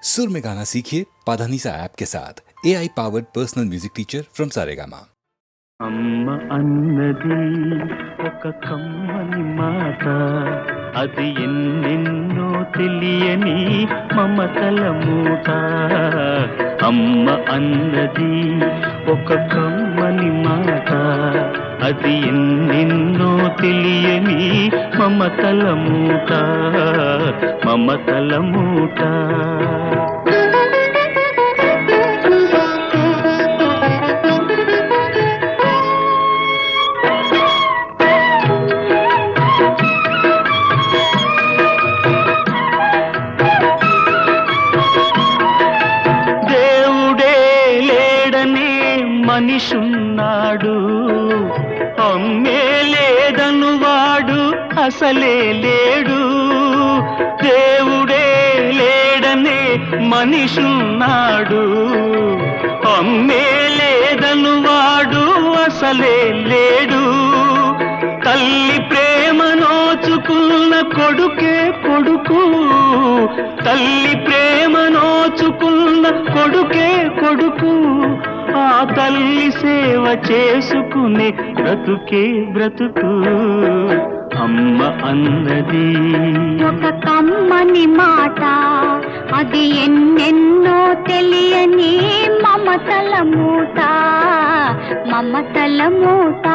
सुर में गाना सीखिए पाधानीसा ऐप के साथ AI powered personal music teacher from Saregama. అమ్మ అన్నది ఒక కమ్మని మాట, అది ఎన్నెన్నో తెలియని మమతల మూట. అమ్మ అన్నది ఒక కమ్మని మాట, అది ఎన్నెన్నో తెలియని మమతల మూట, మమతల మూట. మనిషున్నాడు, అమ్మే లేదను వాడు అసలే లేడు. దేవుడే లేడనే మనిషున్నాడు, అమ్మే లేదను వాడు అసలే లేడు. తల్లి ప్రేమ నోచుకున్న కొడుకే కొడుకు, తల్లి ప్రేమ నోచుకున్న కొడుకే కొడుకు. ఆ తల్లి సేవ చేసుకునే బ్రతుకే బ్రతుకు. అమ్మ అన్నది ఒక కమ్మని మాట, అది ఎన్నెన్నో తెలియని మమతల మూట, మమతల మూట.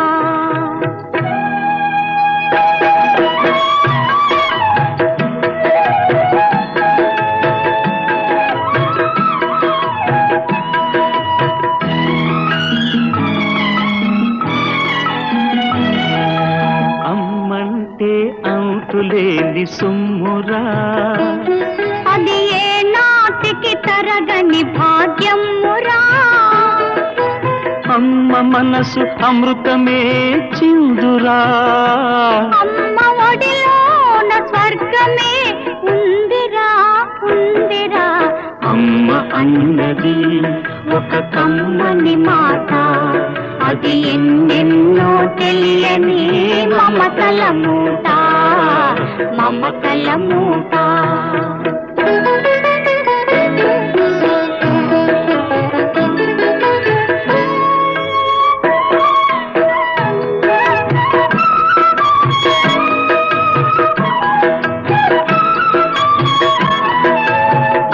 అంతులేని సొమ్మురా, అది ఏ నాటికి తరగని భాగ్యమురా. అమ్మ మనసు అమృతమే చిందురా, అమ్మ ఒడిలోన స్వర్గమే ఉందిరా, ఉందిరా. అమ్మ అన్నది ఒక కమ్మని మాట, అది ఎన్నెన్నో తెలియని మమతల మూట, మమతల మూట.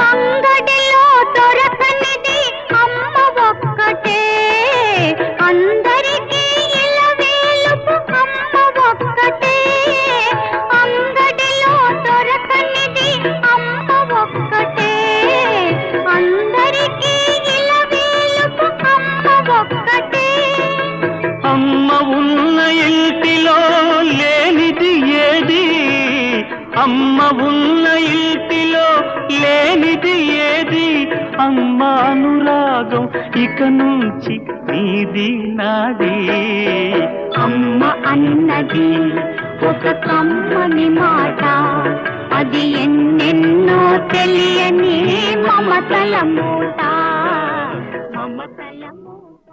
అంగడిలో దొరకనిది అమ్మ ఒక్కటే, అందరికీ ఇలవేలుపు అమ్మ ఒక్కటే. అంగడిలో దొరకనిది అమ్మ ఒక్కటే, అందరికీ ఇలవేలుపు అమ్మ ఒక్కటే. అమ్మ ఉన్న ఇంటిలో లేనిది ఏది, అమ్మ ఉన్న ఇంటిలో లేనిది ఏది. అమ్మ అనురాగం ఇక నుంచి నీది నాది. అమ్మ అన్నది ఒక కమ్మని మాట, అది ఎన్నెన్నో తెలియని మమతల మూట, మమతల మూట.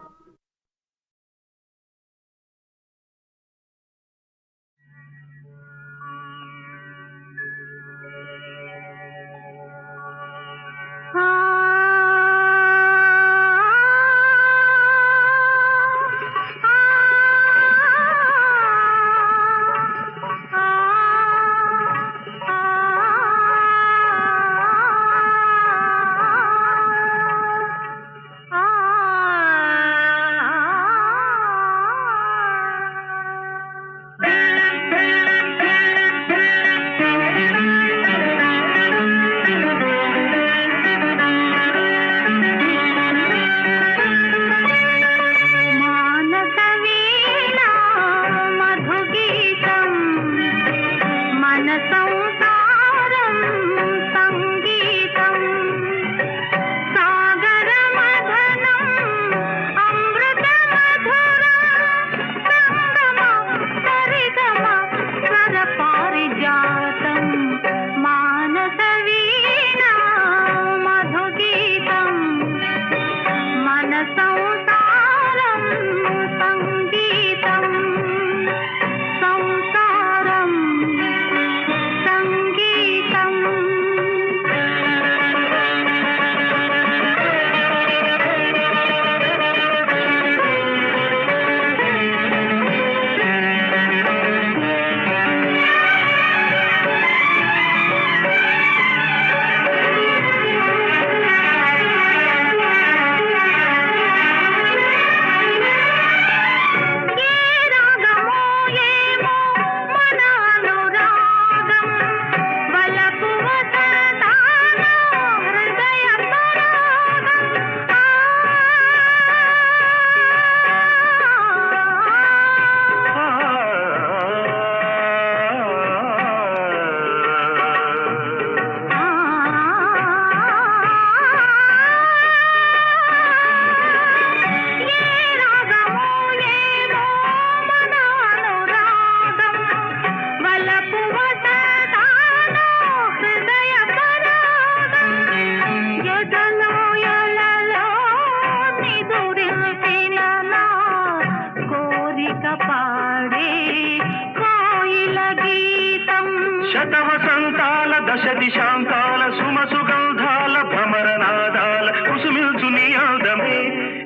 శతవసంతాల దశ దిశాంతాల సుమసుగంధాల భ్రమరనాదాల కుసుమిల్చు నీ అందమే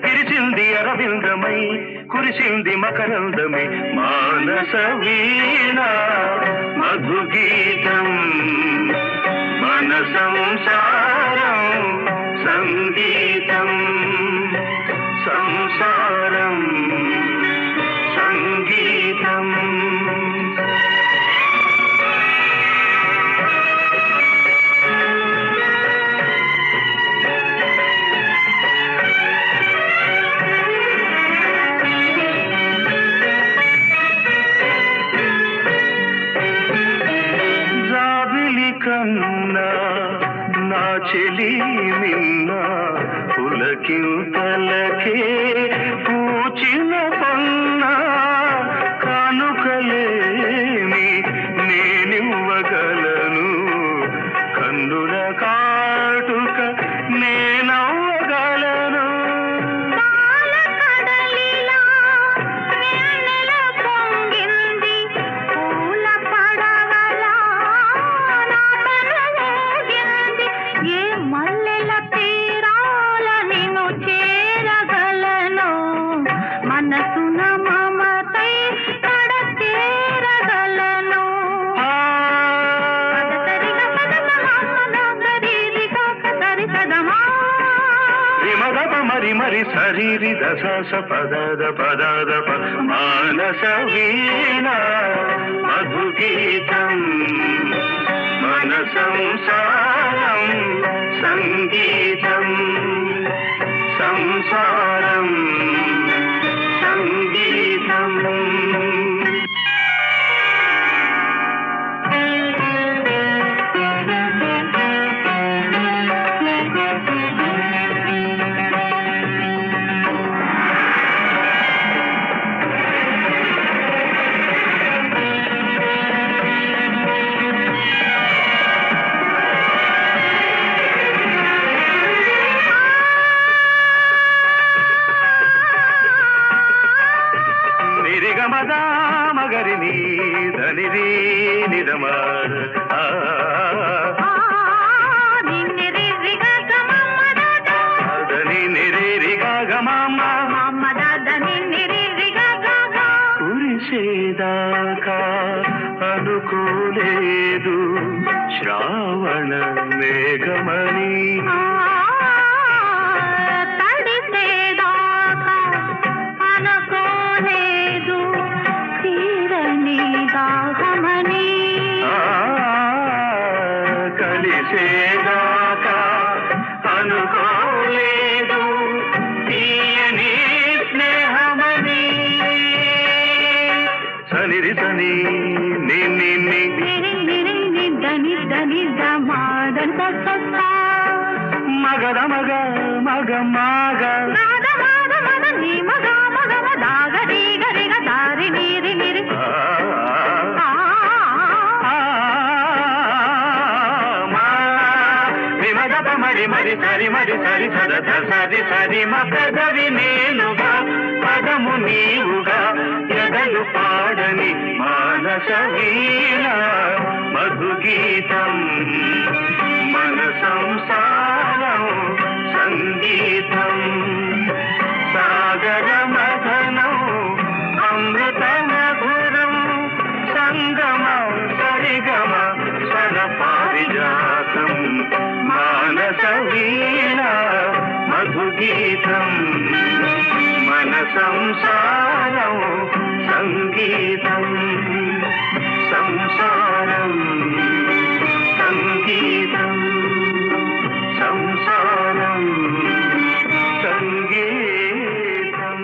విరిసింది అరవిందమై కురిసింది మకరందమే మానస వీణ మధుగీతం మన సంసారం సంగీతం సంసారం సంగీతం కన్నా నా చెలి నిన్న పులకింతలకే పూచిన పన్నా కానుకలేమి నేనివ్వగలను కన్నుల కాటుక నేనవ్వగలను మరి శరీరి దశ పదద పదద మానస వీణ మధుగీతం మన సంసారం సంగీతం సంసారం సంగీతం మగరిని ధనిరి నిరమార ధని నిరిగా గమమ్మ కురిసేదాకా అనుకోలేదు శ్రావణ మేఘమణి కలిసేదాకా అనుకోలేదు తీయని స్నేహమని సనిరి సని నిన్ని దని దని దమాదన్ మగద మగ మగ మగ మగ మగ దాగరి గరిగ దారి నీరి నిరి మరి మరి సరి మరి సరి సదత సరి సరి మగదవి నేనుగా పదము నీవుగా ఎదలు పాడని మానస వీణ మధుగీతం మన సంసారం సంగీతం సాగర మథనం అమృత మధురం సంగమ సరిగమ స్వర పారిజాతం మానస వీణ మధుగీతం మన సంసారం సంగీతం సంసారం సంగీతం సంసారం సంగీతం.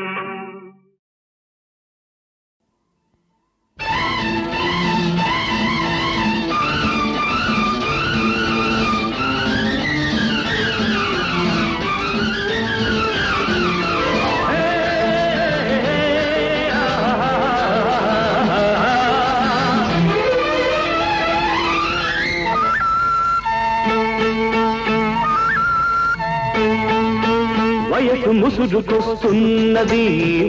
వయసు ముసురుకొస్తున్నది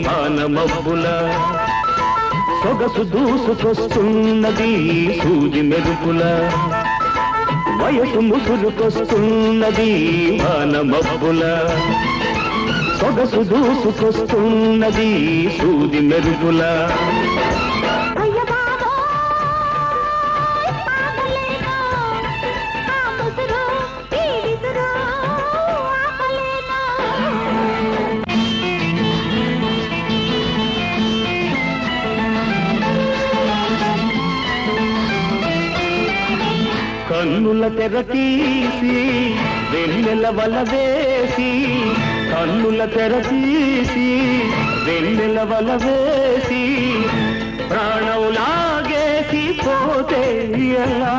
వానమబ్బుల సొగసు దూసుకొస్తున్నది సూది మెరుపుల, వయసు ముసురుకొస్తున్నది వాన మబ్బుల. సొగసు దూసుకొస్తున్నది సూది మెరుపుల. కన్నుల తెర తీసి వెన్నెల వల వేసి, కన్నుల తెర తీసి వెన్నెల వల వేసి, ప్రాణం లాగేసి పోతే ఎలా?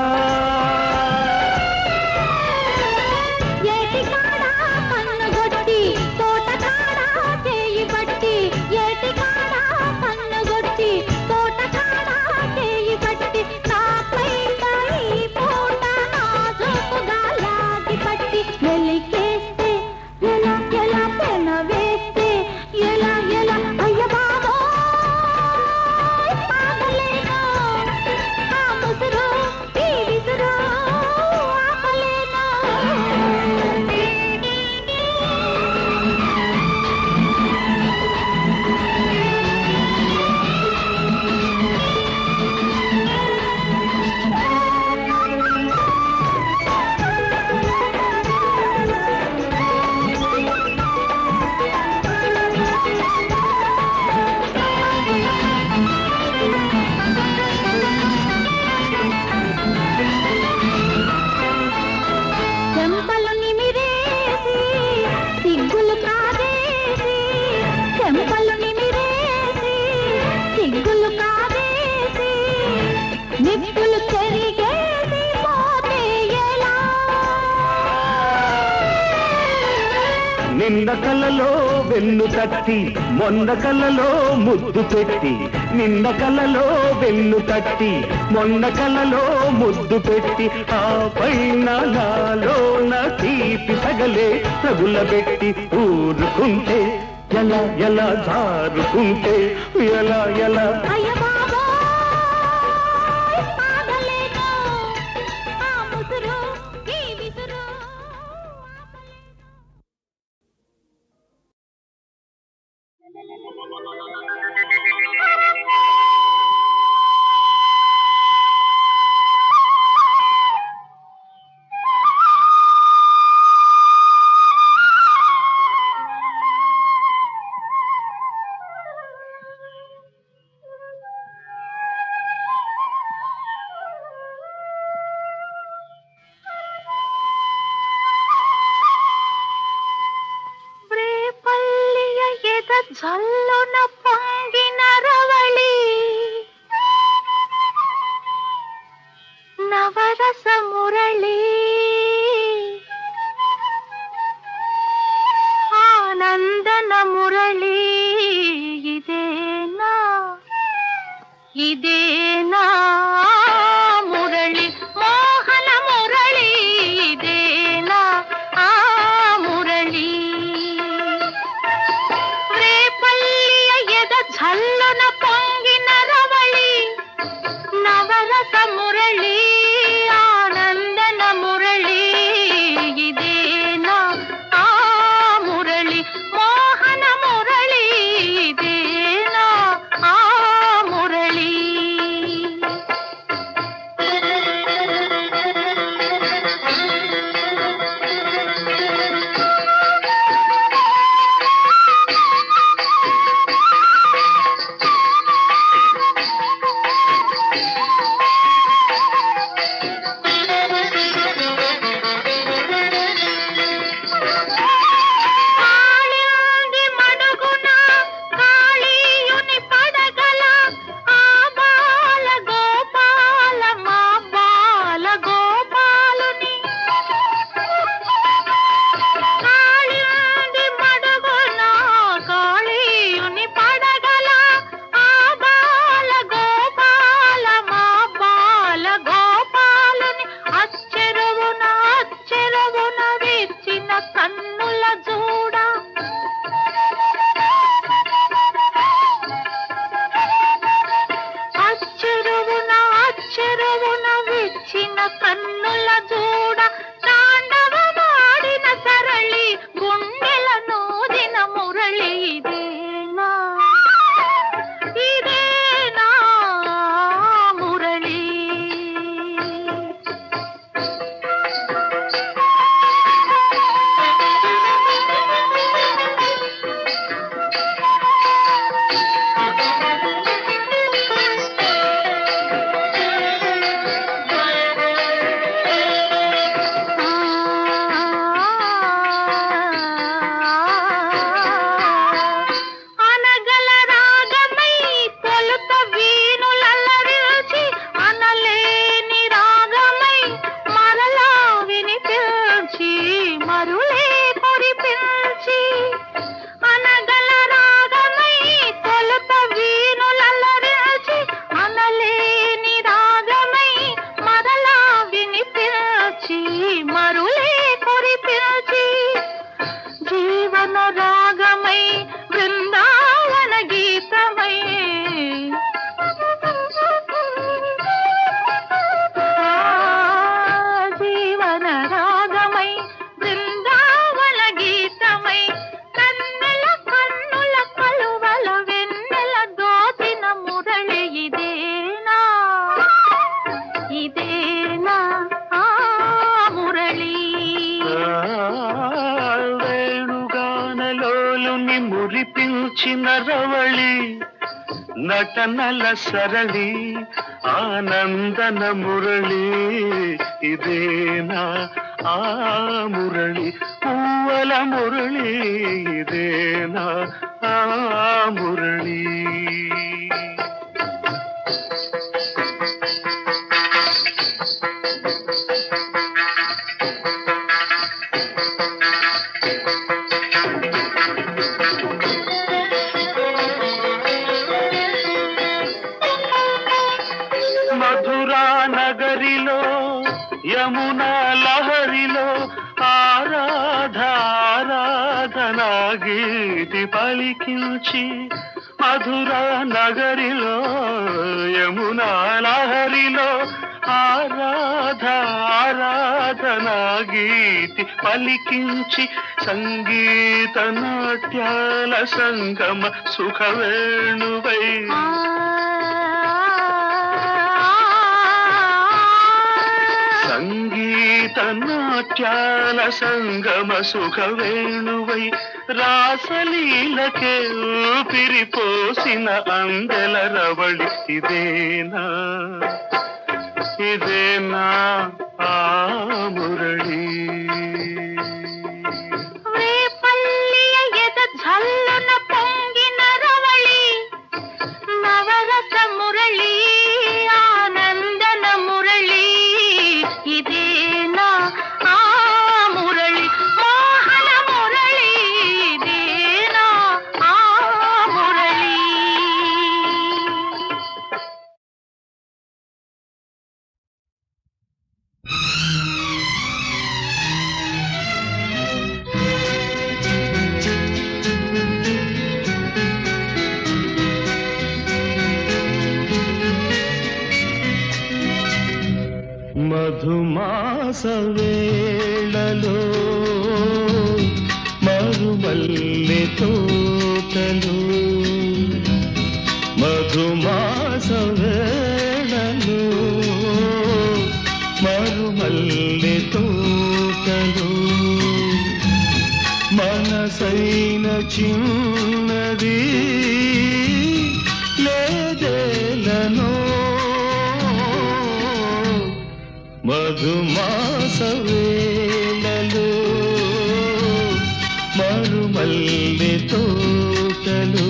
నిన్న కలలో వెన్ను తట్టి మొన్న కలలో ముద్దు పెట్టి, నిన్న కలలో వెన్ను తట్టి మొన్న కలలో ముద్దు పెట్టి, ఆ పైన నాలోన తీపి సగలే తగులబెట్టి ఊరుకుంటే ఎలా ఎలా జారుకుంటే ఎలా ఎలా? జల్లున పొంగిన రవళి నవరస మురళి, ఆనందన మురళి, ఇదేనా ఇదేనా మురళి, మోహన మురళి, ఇదేనా ఆ మురళి. రేపల్లియ ఎద ఝల్ మురిపించిన రవళి నటనల సరళి ఆనందన మురళి ఇదేనా ఆ మురళి పూవల మురళి ఇదేనా ఆ మురళి మధురా నగరిలో యమునా లహరిలో ఆరాధనా గీతి పలికించి మధురా నగరిలో యమునా లహరిలో ఆరాధనా గీతి పలికించి సంగీత నాట్యాల సంగమ సుఖవేణువై సంగీత నాట్యాల సంగమ సుఖవేణువై రాసలీలకే ఊపిరిపోసిన అందెల రవళి ఇదేనా ఇదేనా ఆ మురళి రేపల్లియ ఎద ఝల్లున పొంగిన రవళి నవరస మురళి ఆనందన మురళి ఇదేనా ఆ మురళి మోహన మురళి ఇదేనా ఆ మురళి మధుమాస వేళలో మరుమల్లె తోటలు మధుమాస వేళలో మరుమల్లె తోటలు మనసైన చిన్నది లేదేలనో మధుమాస వేళలో మరుమల్లె తోటలు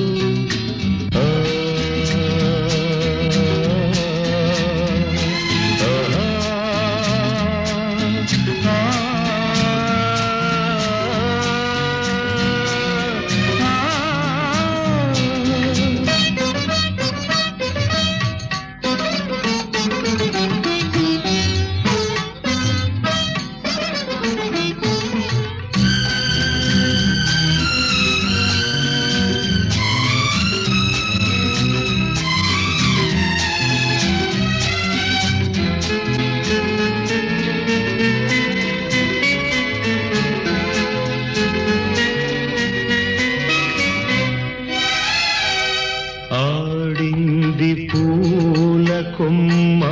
ఆడింది పూల కొమ్మ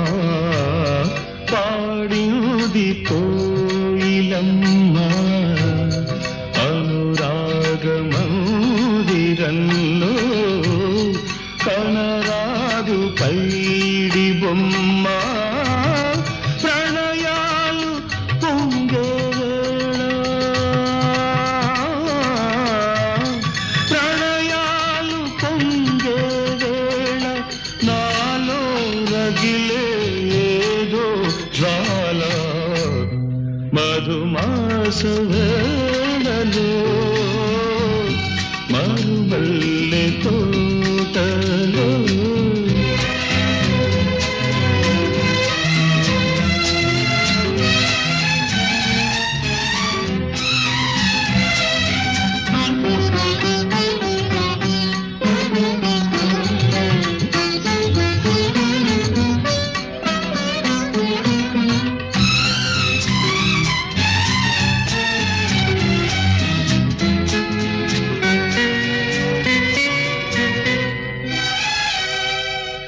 పాడింది కోయిలమ్మ అనురాగ మందిరంలో కనరాదు పైడి బొమ్మ ప్రణయాలు పొంగే ప్రణయాలు పొంగే నాలో రగిలే ఏదో జ్వాల మధుమాస వేళలో మరుమల్లె తోటలో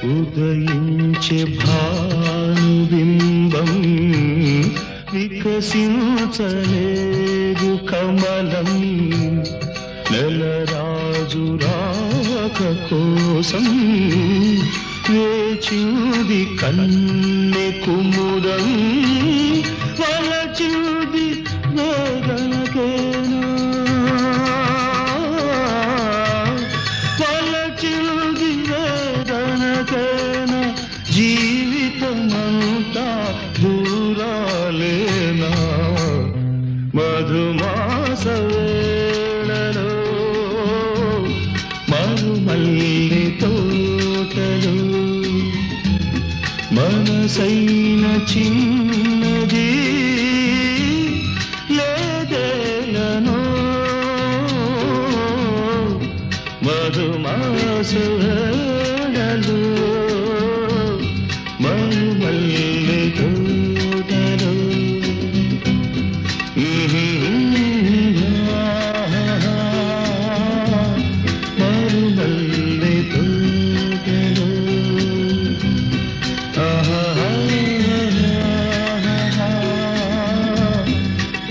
ఉదయించే భానుబింబం వికసించలేదు కమలం నెలరాజు రాజు రాక కోసం వేచింది కన్నె కుముదం వలచింది వేదనకేనా వలచింది వేదనకేనా జీవితమంతా దూరాలేనా మధుమాస వేళలో మరుమల్లె తోటలో మనసైన చిన్నది లేదేలనో మధుమాస వేళలో మరుమల్లె తోటలో మరుమల్లె తోటలో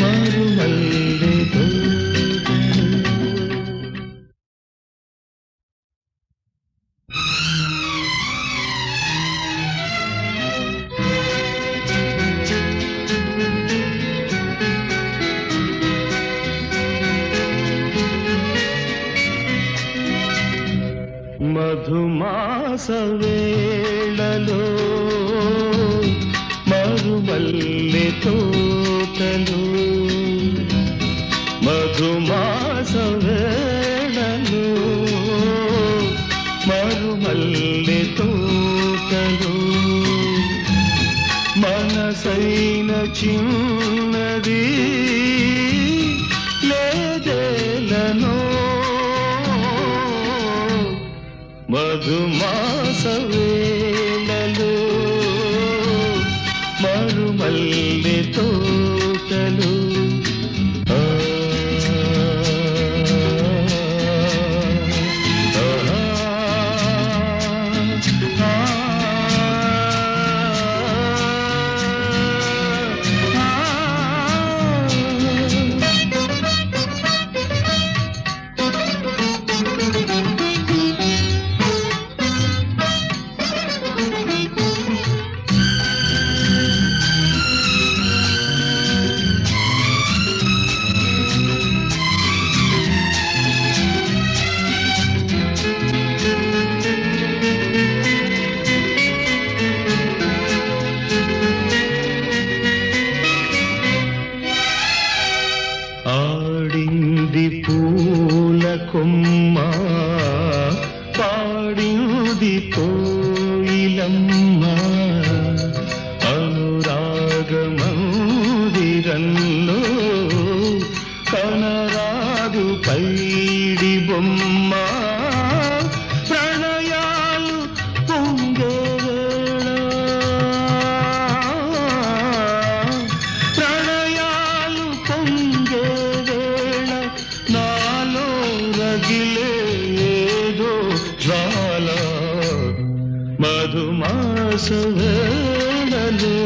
మరుమల్లె తోటలో. మధుమాస వేళలో మరుమల్లె తోటలో మధుమాస వేళలో మరుమల్లె తోటలో మనసైన చిన్నది లేదేలనో మధుమాస వేళలో మరుమల్లె తోటలో ఆడింది పూల కొమ్మ పాడింది కోయిలమ్మ అనురాగమందిరంలో కనరాదు పైడి బొమ్మ ప్రణయాలు పొంగే వేళ ప్రణయాలు పొంగే వేళ నాలో రగిలే ఏదో జ్వాల మధుమాస వేళలో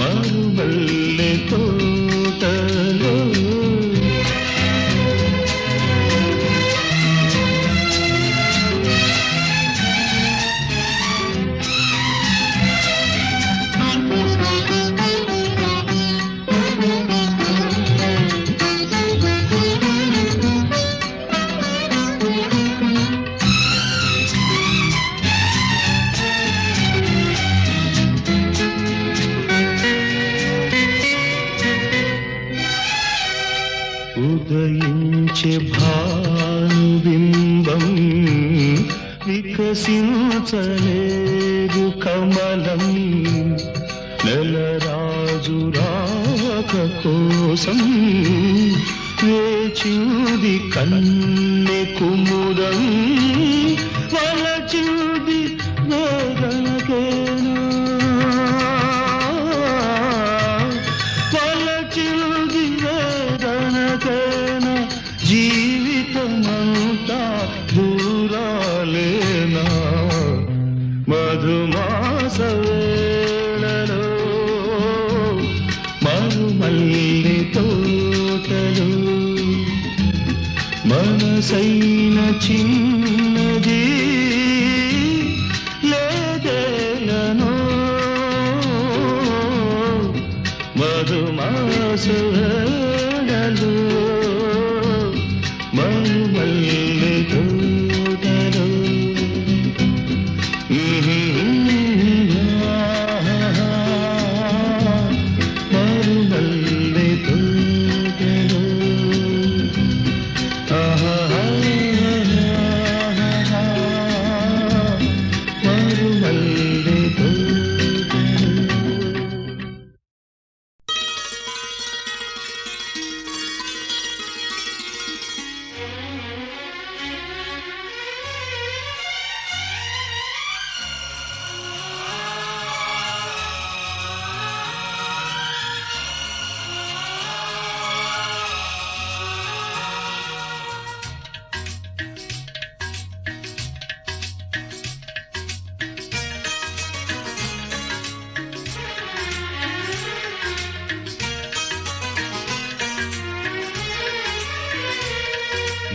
మరుమల్లె తోటలో ఉదయించే భానుబింబం వికసించలేదు కమలం నెలరాజు రాక కోసం వేచింది కన్నె కుముదం వలచింది వేదనకేనా వలచింది వేదనకేనా జీవితమంతా దూరాలేనా మధుమాస వేళలో మరుమల్లె తోటలో మన మనసైన చిన్నది లేదేలను మధుమాస వేళలో మరుమల్లె తోటలో మరుమల్లె తోటలో మరుమల్లె తోటలో.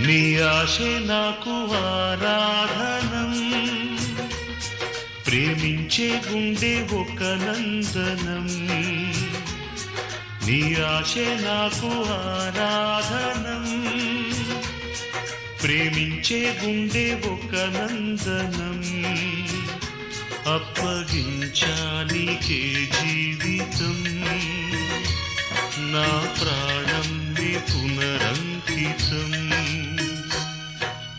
నీ ఆశే నాకు ఆరాధనం ప్రేమించే గుండె ఒక నందనం నీ ఆశే నాకు ఆరాధనం ప్రేమించే గుండె ఒక నందనం అప్పగించానికే జీవితం నా ప్రాణం నీ పునరంకితం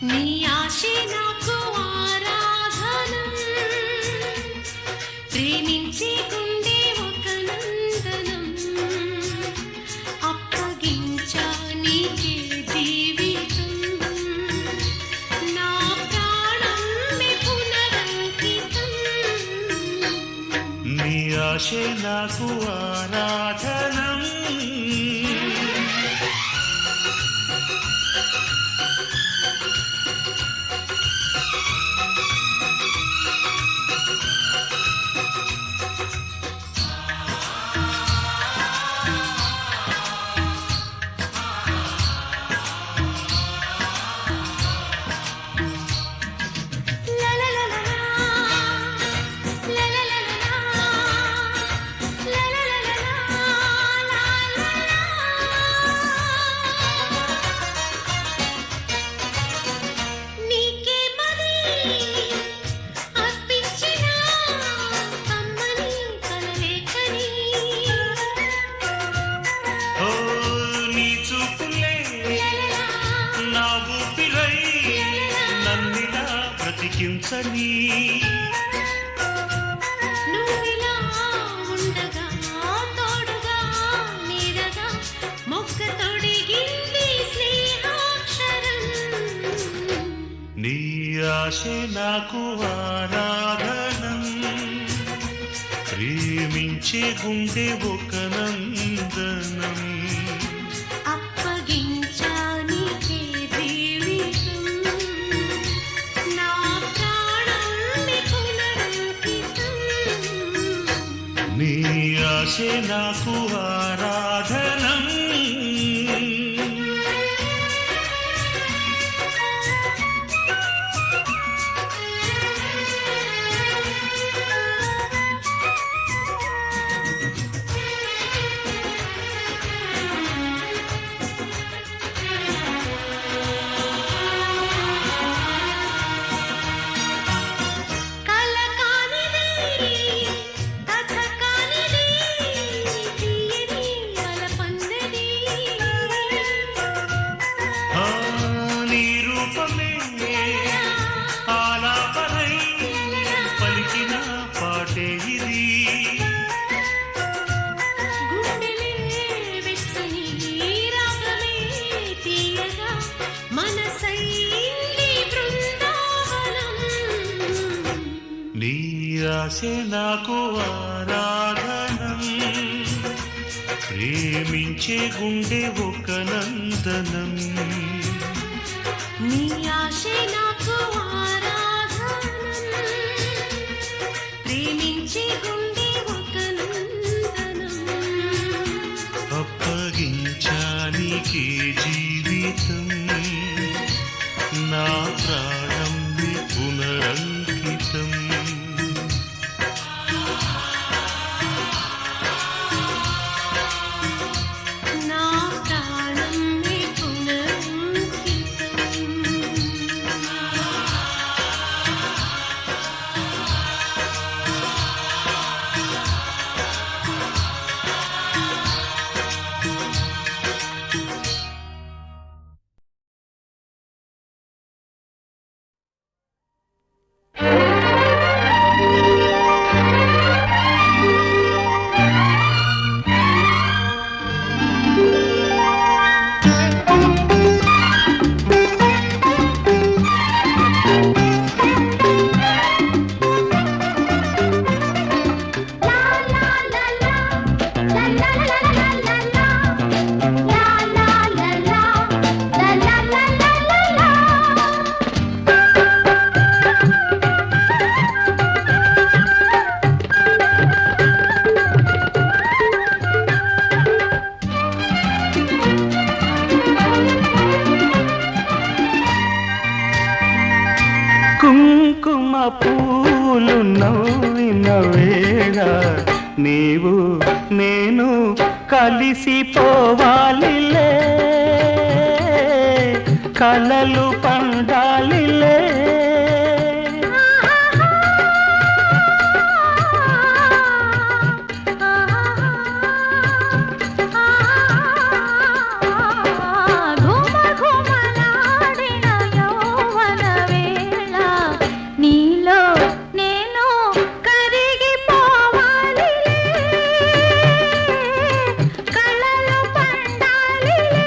నీ ఆశే నాకు ఆరాధనం ప్రేమించే గుండె ఒక నందనం అప్పగించా నీకే జీవితం నా ప్రాణం నీ పునరంకితం నీ ఆశే నాకు ఆరాధనం బ్రతికించని నువ్విలా ఉండగా తోడుగా నీడగా మొక్క తొడిగింది స్నేహాక్షరం నీ ఆశే నాకు ఆరాధనం ప్రేమించే గుండె ఒక నందనం అప్పగించా నీకే జీవితం నా ప్రాణం నీ పునరంకితం నీ ఆశే నాకు ఆరాధనం నీ ఆశే నాకు ఆరాధనం ప్రేమించే గుండె ఒక నందనం నీ ఆశే నాకు ఆరాధనం ప్రేమించే గుండె ఒక నందనం అప్పగించానికి జీవితం నా ప్రాణం నీ పునరంకితం నా ప్రాణం నీ పునరంకితం కుంకుమ పూలు నవ్విన వేళ నీవు నేను కలిసిపోవాలిలే కలలు పండాలిలే ఘుమఘుమలాడిన యౌవన వేళ నీలో నేను కరిగిపోవాలిలే కలలు పండాలిలే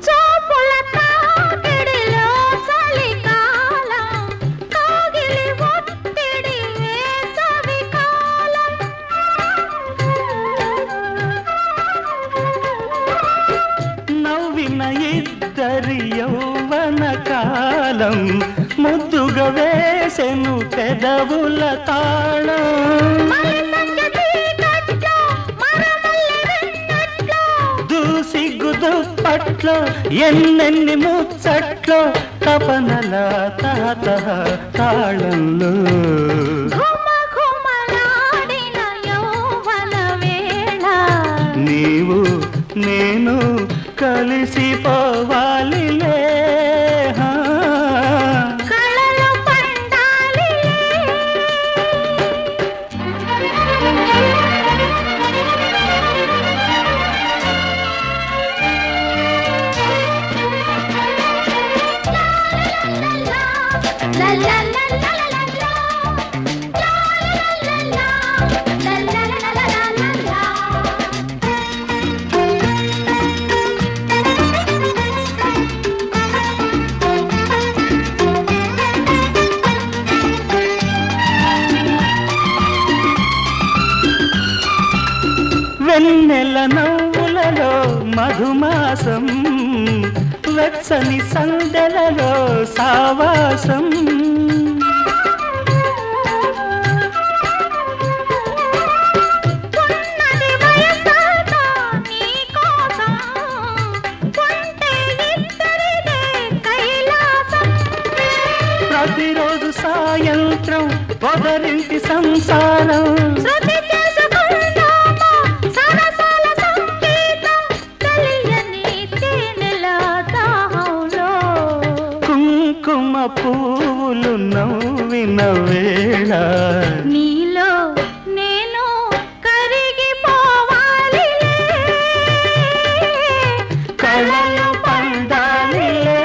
చూపుల తాకిడిలో చలికాలం కాగిలి ఒత్తిడి వేసవికాలం నవ్విన ఇద్దరి యౌవన కాలం ముద్దుగా వేసెను పెదవుల తాళం మలి సంగతి కట్లో మరమల్లి వెన్నట్లో దూసిగ్గు దుప్పట్లో ఎన్నెన్ని ముచ్చట్లో తపనల తాత తాళంలో ఘుమఘుమలాడిన యౌవన వేళ నీవు నేను కలిసిపోవాలిలే హా. కళలు పండాలిలే లా లా లా లా లా లా లా లా లా లా వెన్నెల నవ్వులలో మధుమాసం వెచ్చని సందెలలో సావాసం ఉన్నది వయసంతా నీ కోసం కొంటే ఇద్దరిదే కైలాసం ప్రతిరోజు సాయంత్రం పొదరింటి సంసారం శృతి చేసుకుందామా సరసాల సంగీతం తెలియని తేనెల దాహంలో కుంకుమ పూలు నవ్విన వేళ నీలో నేను కరిగిపోవాలిలే కళలు పండాలిలే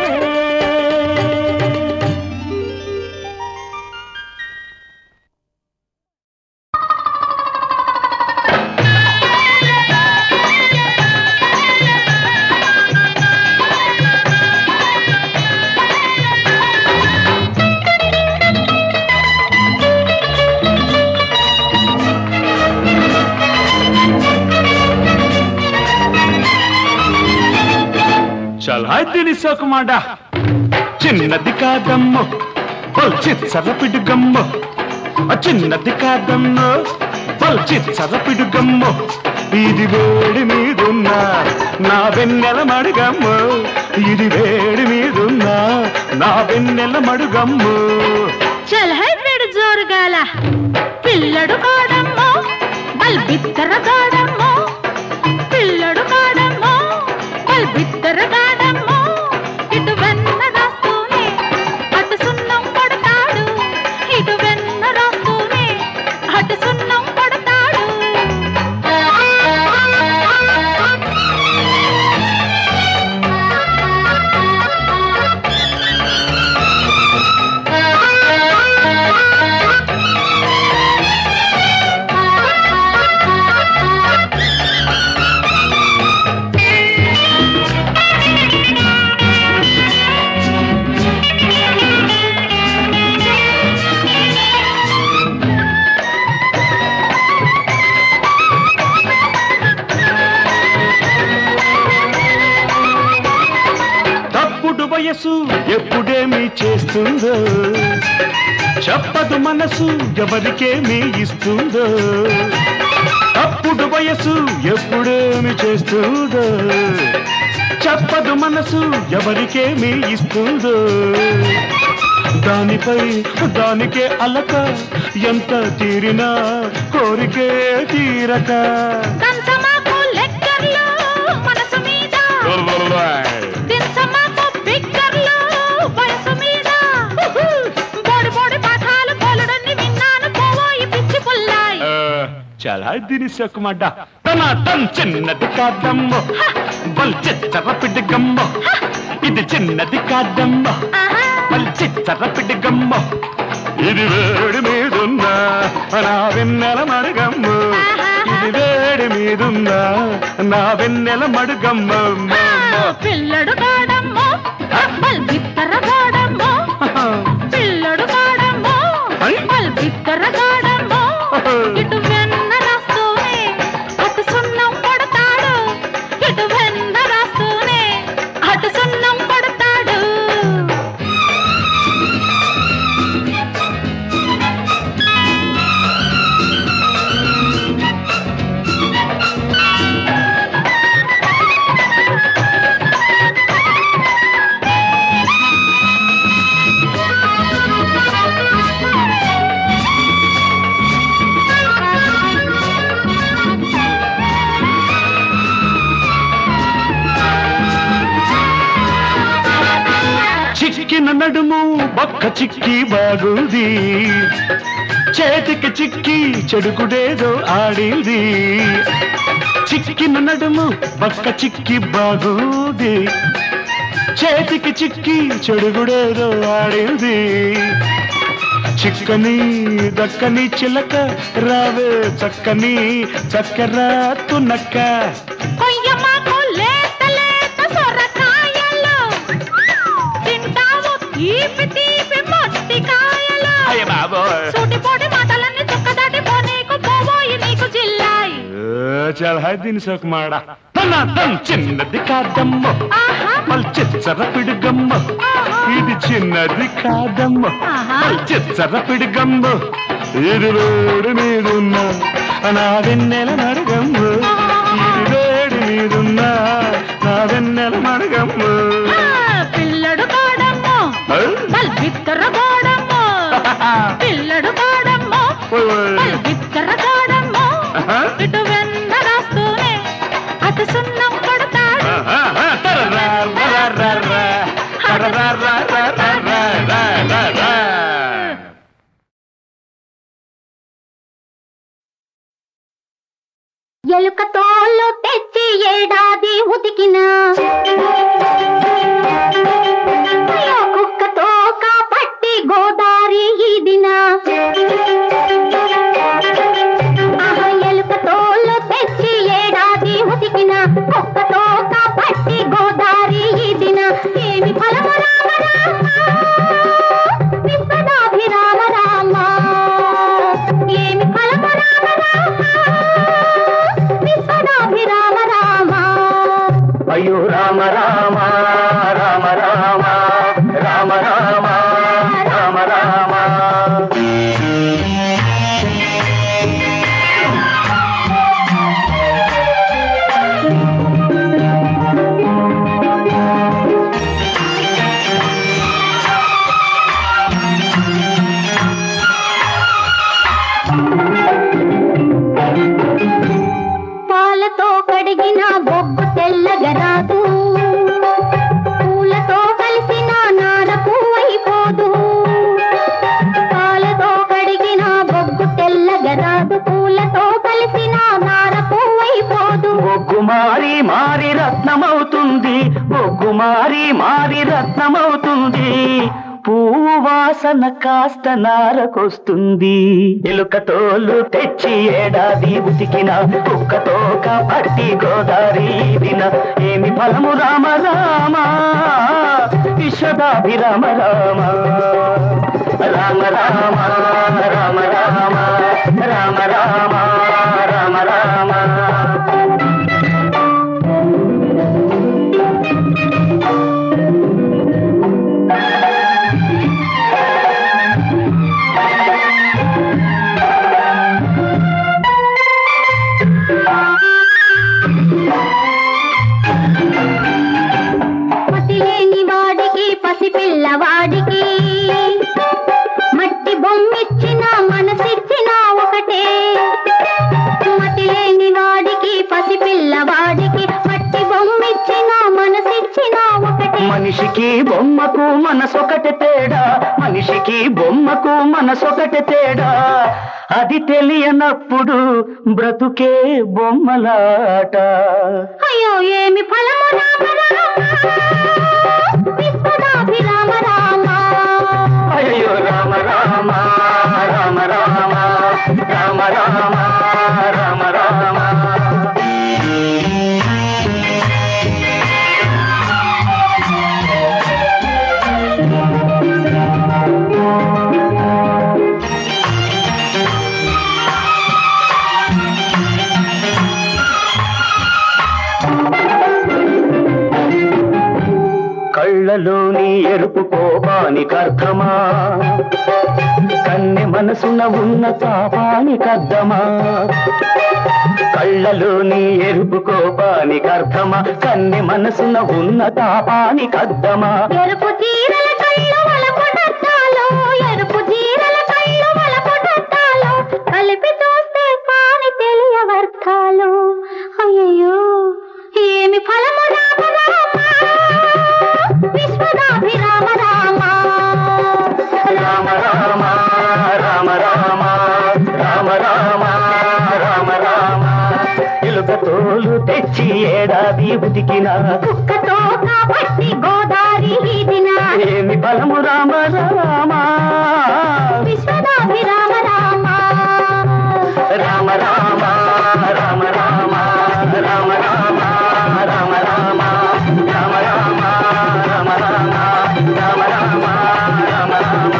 చల్ హాయ్ సోకుమాడ చిన్నది కాదమ్మో చిచ్చర పిడుగమ్మో చిన్నది కాదమ్మో చిచ్చర పిడుగమ్మో ఇది వేడి మీదున్నా నా వెన్నెల మడుగమ్మో ఇది వేడి మీదున్నా నా వెన్నెల మడుగమ్మో చల్ హై వేడి జోరుగాల పిల్లడు కాడమ్మో బల్ బిత్తర కాడమ్మో పిల్లడు కాడమ్మో బల్ బిత్తర కాడమ్మో ఇటు వెన్న రాస్తూనే అటు సున్నం పడతాడు ఇటు వెన్న రాస్తూనే అటు సున్నం పడతాడు వయసు ఎప్పుడేమి చేస్తుందో చెప్పదు మనసు ఎవరికేమి ఇస్తుందో అప్పుడు వయసు ఎప్పుడేమి చేస్తుందో చెప్పదు మనసు ఎవరికేమి ఇస్తుందో దానిపై దానికే అలక ఎంత తీరినా కోరికే తీరక చాలా దీని సోకుమాడ తన చిన్నది కాదమ్మో బల్ చిచ్చర పిడిగమ్మో ఇది చిన్నది కాదమ్మో బల్ చిచ్చర పిడిగమ్మో ఇది వేడి మీదున్నా నా వెన్నెల మడుగమ్మో ఇది వేడి మీదున్నా నా వెన్నెల మడుగమ్మో పిల్లడు కాడమ్మో బల్ బిత్తర కాడమ్మో పిల్లడు కాడమ్మో బల్ బిత్తర కాడమ్మో ఇటు వెన్న రాస్తూనే అటు సున్నం పడతాడు ఇటు వెన్న రాస్తూనే అటు సున్నం పడతాడు చిక్కిన నడుము బక్క చిక్కి బాగుంది చేతికి చిక్కి చెడుకుడేదో ఆడింది చిక్కిన నడుము బక్క చిక్కి బాగుంది చేతికి చిక్కి చెడుగుడేదో ఆడింది చిక్కని దక్కని చిలక రావే చక్కని చక్కెర తునక్క చల్ హై దీని సోకుమాడ తన చిన్నది కాదమ్మో మల్ చిచ్చర పిడుగమ్మో ఇది చిన్నది కాదమ్మో మల్ చిచ్చర పిడుగమ్మో ఇది వేడి మీదున్నా నా వెన్నెల మడుగమ్మో ఇది వేడి మీదున్నా నా వెన్నెల మడుగమ్మో పిల్లడు కాడమ్మో బల్ బిత్తర కాడమ్మో పిల్లడు కాడమ్మో బల్ బిత్తర కాడమ్మో ఇటు వెన్న రాస్తూనే అటు సున్నం పడతాడు ఎలుక తోలు తెచ్చి ఏడాది ఉతికిన కుక్కతో కాపట్టి గోదారి ఈదిన ఎలుక తోలు తెచ్చి ఏడాది ఉతికిన కుక్కతో కాపట్టి గోదారి ఈదిన ఏమి ఫలము రామ రామ విశ్వనాభిరామ రామ ఏమి ఫలము రామ రామ అయ్యో రామ రామ మోదు పూలతో కలిసిన నార పువ్వైపోదు. బొగ్గు మారి మారి రత్నమవుతుంది, బొగ్గు మారి మారి రత్నమవుతుంది. పువ్వు వాసన కాస్త నారకొస్తుంది. ఎలుక తోలు తెచ్చి ఏడాది ఉతికిన, కుక్కతోక పట్టి గోదారి దిన. ఏమి ఫలము రామ రామ విశ్వదాభిరామ రామ. రామ రామ రామ రామ రామ రామ రామ రామ. పతిలేని వాడికి పసిపిల్లవాడికి మట్టి బొమ్మిచ్చిన మనసిచ్చిన ఒకటే. మతిలేని వాడికి పసిపిల్లవాడికి మట్టి బొమ్మిచ్చిన మనసిచ్చిన ఒకటే. మనిషికి బొమ్మకు మనసొకటి తేడా, మనిషికి బొమ్మకు మనసొకటి తేడా. అది తెలియనప్పుడు బ్రతుకే బొమ్మలాట. అయ్యో ఏమి ఫలము రామ రామ విశ్వదాభిరామ రామ. అయ్యో రామ రామ రామ రామ రామ రామ రామ రామ. కళ్ళలోని ఎరుపు కోపానికర్థమా, కన్నె మనసున ఉన్న తాపానికర్థమా. కళ్ళలోని ఎరుపు కోపానికర్థమా, కన్నె మనసున ఉన్న తాపానికర్థమా. ఎరుపు చీరల కళ్ళు వలపడతాలో, ఎరుపు చీరల కళ్ళు వలపడతాలో, కలిపి చూస్తే కాని తెలియవర్థాలు. అయ్యయ్యో ఏమి ఫలము రామ రామ విశ్వదాభిరామ రామ. రామ రామ రామ రామ రామ రామ రామ రామ. ఎలుక తోలు తెచ్చి ఏడాది ఉతికిన, కుక్కతో కాబట్టి గోదారి వీధిన. ఏమి ఫలము రామ రామ విశ్వదాభిరామ రామ. రామ రామ రామ రామ రామ రామ రామ రామ రామ రామ రామ రామ రామ రామ రామ.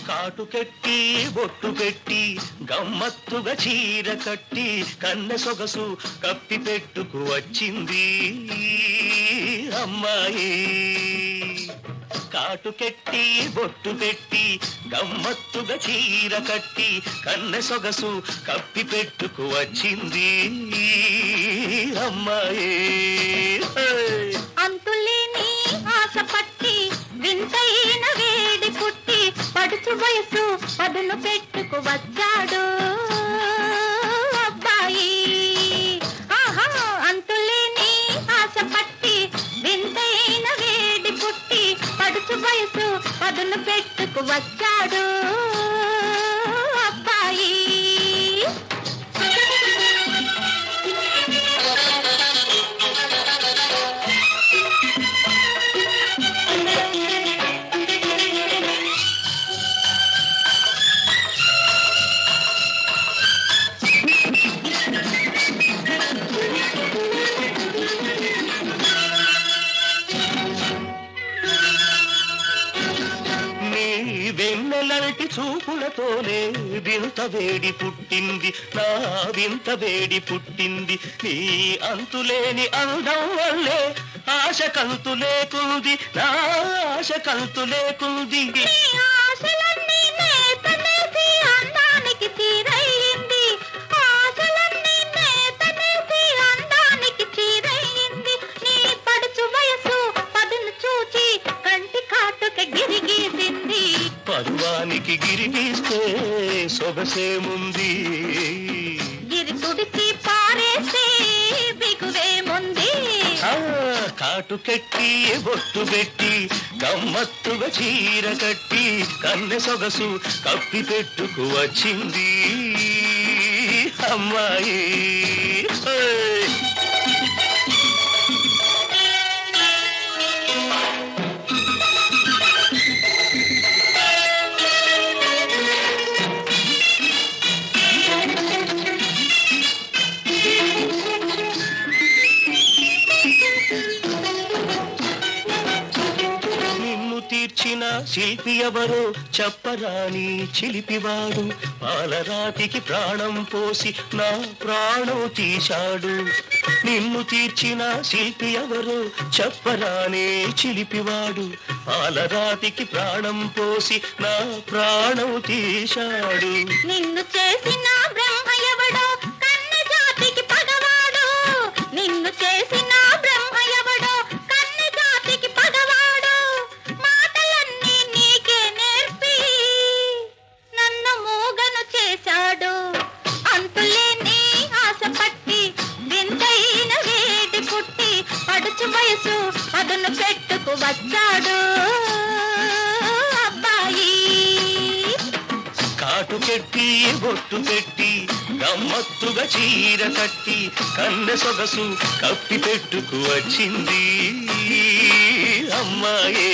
కాటుకెట్టి బొట్టు పెట్టి గమ్మత్తుగా చీర కట్టి కన్నె సొగసు కప్పి పెట్టుకు వచ్చింది అమ్మాయి. కాటుకెట్టి బొట్టు పెట్టి గమ్మత్తుగా చీర కట్టి కన్నె సొగసు కప్పి పెట్టుకు వచ్చింది అమ్మాయి. అంతులేని ఆశ పట్టి వింతైన వేడి పుట్టి పడుచు వయసు పదును పెట్టుకు వచ్చాడు అబ్బాయి. ఆహా అంతులేని ఆశ పట్టి వింతైన వేడి పుట్టి పడుచు వయసు పదును పెట్టుకు వచ్చాడు అబ్బాయి. వెన్నెలటి చూపులతోనే వింత వేడి పుట్టింది, నా వింత వేడి పుట్టింది. నీ అంతులేని అందం వల్లే ఆశ కంతు లేకుంది, నా ఆశ కంతు లేకుంది. పరువానికి గిరిగిస్తే సొగసేముంది గిరి తుడిచి పారేస్తే బిగువేముంది కాటు కట్టి బొట్టు పెట్టి గమ్మత్తుగా చీర కట్టి కన్నె సొగసు కప్పి పెట్టుకు వచ్చింది అమ్మాయి తీర్చిన శిల్పి ఎవరో చెప్పరాని చిలిపివాడు పాలరాతికి ప్రాణం పోసి నా ప్రాణం తీశాడు నిన్ను తీర్చిన శిల్పి ఎవరో చెప్పరాని చిలిపివాడు పాలరాతికి ప్రాణం పోసి నా ప్రాణం తీశాడు నిన్ను చేసిన బ్రహ్మ ఎవడో కన్న జాతికి పగవాడు నిన్ను చేసిన బ్రహ్మ ఎవడో కన్న జాతికి పగవాడు మాటలన్నీ నీకే నేర్పి నన్ను మూగను చేశాడు అంతులేని ఆశ పట్టి వింతైన వేడి పుట్టి పడుచు వయసు అదును పెట్టుకు వచ్చాడు అబ్బాయి కాటు పెట్టి బొట్టు పెట్టి గమ్మత్తుగా చీర కట్టి కన్నె సొగసు కప్పి పెట్టుకు వచ్చింది అమ్మాయి